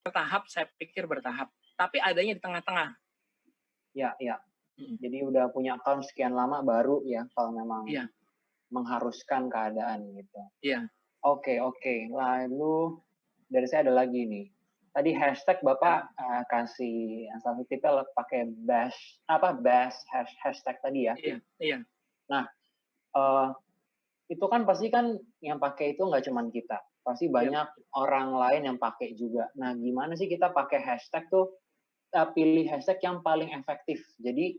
bertahap, saya pikir bertahap, tapi adanya di tengah-tengah. Ya, ya. Mhm. Jadi udah punya account sekian lama baru ya kalau memang Iya mengharuskan keadaan gitu. iya Oke, oke. Lalu dari saya ada lagi nih. Tadi hashtag iya Bapak, kasih salah satu tipnya pakai bash hashtag tadi ya. iya iya, Nah, eee, itu kan pasti kan yang pakai itu nggak cuman kita, pasti iya, banyak orang lain yang pakai juga. Nah, gimana sih kita pakai hashtag tuh, pilih hashtag yang paling efektif. Jadi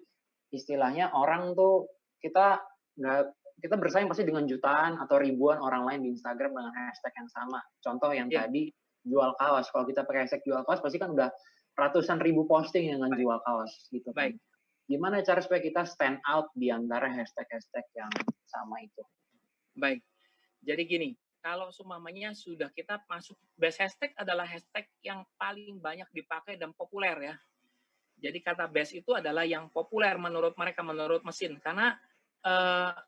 istilahnya orang tuh kita nggak kita bersaing pasti dengan jutaan atau ribuan orang lain di Instagram dengan hashtag yang sama. Contoh yang iya, tadi jual kaos, kalau kita pakai hashtag jual kaos pasti kan udah ratusan ribu posting dengan baik jual kaos gitu kan. baik Gimana cara supaya kita stand out di antara hashtag-hashtag yang sama itu? baik. Jadi gini, kalau seumpamanya sudah kita masuk best hashtag adalah hashtag yang paling banyak dipakai dan populer ya. Jadi kata best itu adalah yang populer menurut mereka, menurut mesin. Karena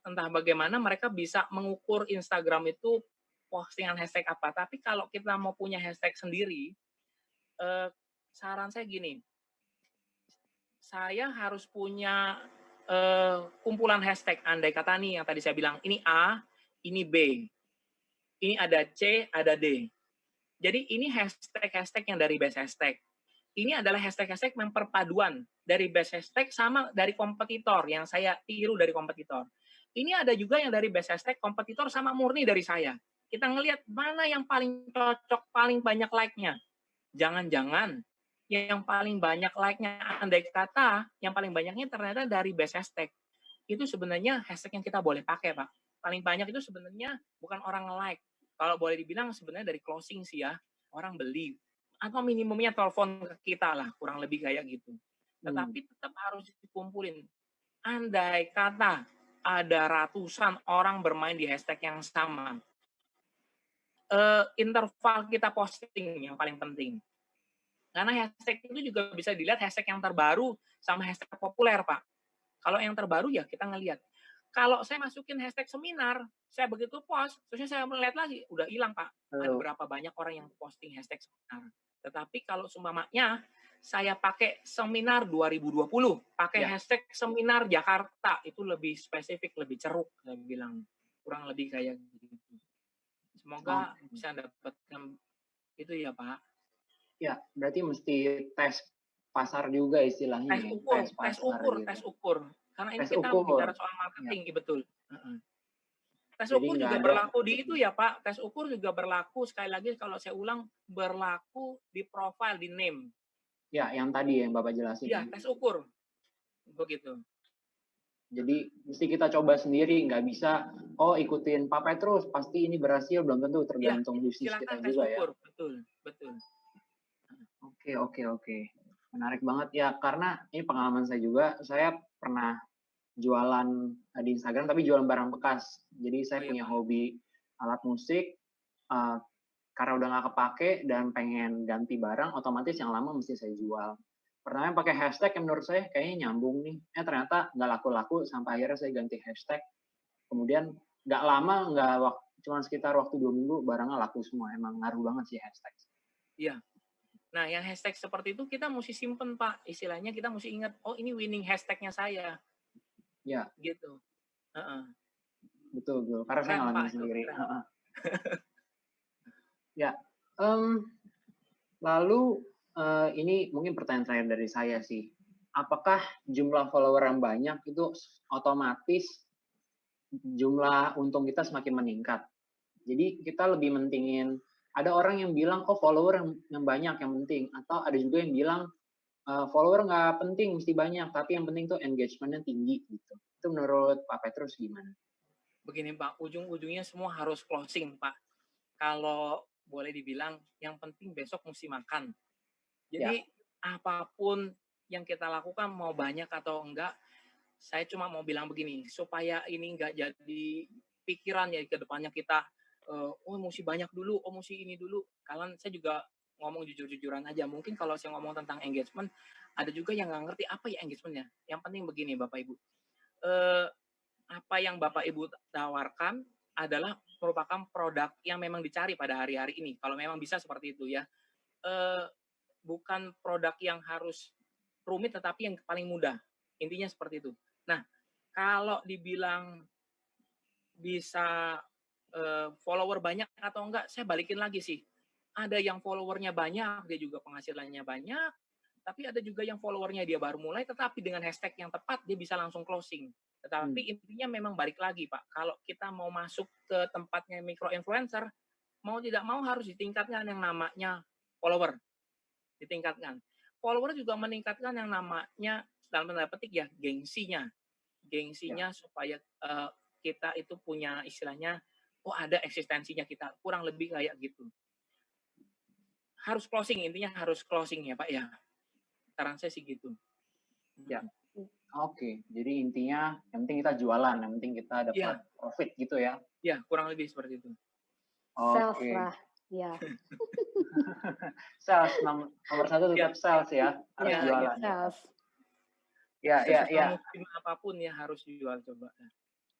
entah bagaimana mereka bisa mengukur Instagram itu postingan hashtag apa. Tapi kalau kita mau punya hashtag sendiri, eh, saran saya gini, saya harus punya kumpulan hashtag. Andai kata nih yang tadi saya bilang, ini A, ini B, ini ada C, ada D. Jadi ini hashtag-hashtag yang dari base hashtag. Ini adalah hashtag-hashtag yang perpaduan dari base hashtag sama dari kompetitor yang saya tiru dari kompetitor. Ini ada juga yang dari base hashtag kompetitor sama murni dari saya. Kita ngelihat mana yang paling cocok, paling banyak like-nya. Jangan-jangan yang paling banyak like-nya andai kata yang paling banyaknya ternyata dari base hashtag. Itu sebenarnya hashtag yang kita boleh pakai, Pak. Paling banyak itu sebenarnya bukan orang like. Kalau boleh dibilang sebenarnya dari closing sih ya, orang beli. Atau minimumnya telepon ke kita lah, kurang lebih kayak gitu. Mmm, Tetapi tetap harus dikumpulin. Andai kata ada ratusan orang bermain di hashtag yang sama, interval kita posting yang paling penting. Karena hashtag itu juga bisa dilihat hashtag yang terbaru sama hashtag populer, Pak. Kalau yang terbaru ya kita ngelihat. Kalau saya masukin hashtag seminar, saya begitu post, terusnya saya melihat lagi, udah hilang Pak. Ada betul. berapa banyak orang yang posting hashtag seminar. Tetapi kalau seumpamanya saya pakai seminar 2020, pakai Ya, hashtag seminar Jakarta, itu lebih spesifik, lebih ceruk, saya bilang. Kurang lebih kayak gitu. Semoga oke. bisa dapatkan itu ya Pak. Ya, berarti mesti tes pasar juga istilahnya Tes ya, ukur, tes tes pasar ukur, gitu. tes ukur. Karena ini Tes kita ukur, bicara soal ya. marketing, iya betul. Heeh. Tes Jadi ukur nggak juga ada berlaku di itu ya Pak, tes ukur juga berlaku sekali lagi kalau saya ulang, berlaku di profile, di name. ya yang tadi yang Bapak jelasin Iya, ya. tes ukur, begitu. Jadi mesti kita coba sendiri, nggak bisa, oh ikutin Pak Petrus pasti ini berhasil, belum tentu, Iya, tergantung bisnis silakan kita tes juga ya. ukur, betul betul. Oke, oke, oke. Menarik banget ya, karena ini pengalaman saya juga, saya pernah jualan, di Instagram tapi jualan barang bekas. Jadi saya Oh iya punya Pak, hobi alat musik, eee, karena udah nggak kepake dan pengen ganti barang, otomatis yang lama mesti saya jual. Pertamanya pakai hashtag yang menurut saya kayaknya nyambung nih, ternyata nggak laku-laku sampai akhirnya saya ganti hashtag, kemudian nggak lama, nggak cuman sekitar waktu 2 minggu barangnya laku semua, emang ngaruh banget sih hashtag. iya. Nah yang hashtag seperti itu kita mesti simpen Pak, istilahnya kita mesti ingat, oh ini winning hashtag-nya saya, Ya, gitu. Heeh. betul, betul, karena saya Keren Pak ngalamin itu, sendiri, keren. heeh. Ya, mmm, lalu, ini mungkin pertanyaan terakhir dari saya sih. Apakah jumlah follower yang banyak itu otomatis jumlah untung kita semakin meningkat? Jadi kita lebih mentingin ada orang yang bilang, "Oh follower yang banyak yang penting," atau ada juga yang bilang, "Follower nggak penting mesti banyak, tapi yang penting tuh engagement-nya tinggi," gitu. Itu menurut Pak Petrus gimana? Begini Pak, ujung-ujungnya semua harus closing Pak. Kalau boleh dibilang yang penting besok mesti makan. Ya, Jadi apapun yang kita lakukan mau banyak atau enggak, saya cuma mau bilang begini, supaya ini enggak jadi pikiran ya ke depannya kita, oh mesti banyak dulu, oh mesti ini dulu. Kalian saya juga ngomong jujur-jujuran aja. Mungkin kalau saya ngomong tentang engagement, ada juga yang nggak ngerti apa ya engagement-nya. Yang penting begini Bapak Ibu, eee, apa yang Bapak Ibu tawarkan adalah merupakan produk yang memang dicari pada hari-hari ini, kalau memang bisa seperti itu ya. bukan produk yang harus rumit, tetapi yang paling mudah. Intinya seperti itu. Nah, kalau dibilang bisa follower banyak atau enggak, saya balikin lagi sih. Ada yang followernya banyak, dia juga penghasilannya banyak, tapi ada juga yang followernya dia baru mulai, tetapi dengan hashtag yang tepat dia bisa langsung closing. Tetapi intinya memang balik lagi Pak, kalau kita mau masuk ke tempatnya micro influencer, mau tidak mau harus ditingkatkan yang namanya follower, ditingkatkan. Follower juga meningkatkan yang namanya dalam tanda petik ya gengsinya, supaya kita itu punya istilahnya, oh ada eksistensinya kita, kurang lebih kayak gitu. Harus closing, intinya harus closing ya Pak ya. Saran saya sih gitu. Ya. Oke, jadi intinya yang penting kita jualan, yang penting kita dapat profit gitu ya. Ya, kurang lebih seperti itu. Sales lah, ya. Sales nomor satu tetap sales ya, harus jualan. Sales. Ya. Apapun ya harus dijual coba.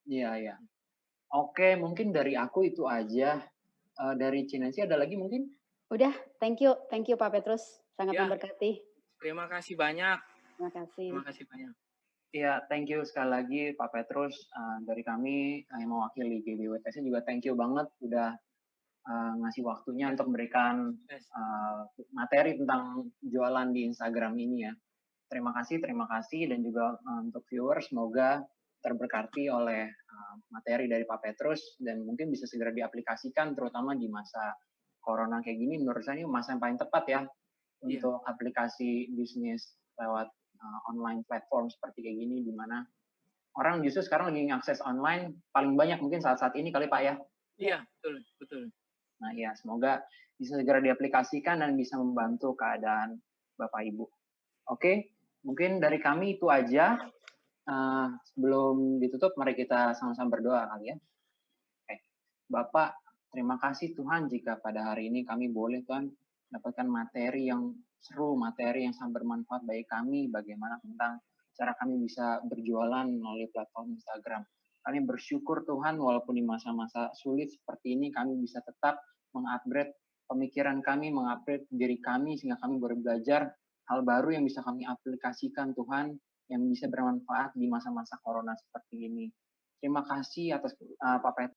Iya. Oke, mungkin dari aku itu aja. Dari Cinansi ada lagi mungkin? Udah, thank you Pak Petrus, sangat memberkati. Terima kasih banyak. Terima kasih banyak. Iya, thank you sekali lagi Pak Petrus. Dari kami yang mewakili GBWTC juga thank you banget udah ngasih waktunya untuk memberikan materi tentang jualan di Instagram ini ya. Terima kasih dan juga untuk viewers semoga terberkati oleh materi dari Pak Petrus dan mungkin bisa segera diaplikasikan terutama di masa corona kayak gini. Menurut saya ini masa yang paling tepat ya untuk aplikasi bisnis lewat online platform seperti kayak gini, di mana orang justru sekarang lagi mengakses online paling banyak mungkin saat-saat ini kali Pak ya. Iya, betul. Nah ya, semoga bisa segera diaplikasikan dan bisa membantu keadaan Bapak Ibu. Oke, mungkin dari kami itu aja. Sebelum ditutup, mari kita sama-sama berdoa kali ya. Oke. Bapak, terima kasih Tuhan jika pada hari ini kami boleh Tuhan dapatkan materi yang seru, materi yang sangat bermanfaat bagi kami, bagaimana tentang cara kami bisa berjualan melalui platform Instagram. Kami bersyukur Tuhan, walaupun di masa-masa sulit seperti ini, kami bisa tetap mengupgrade pemikiran kami, mengupgrade diri kami, sehingga kami boleh belajar hal baru yang bisa kami aplikasikan Tuhan, yang bisa bermanfaat di masa-masa corona seperti ini. Terima kasih atas Pak Petrus.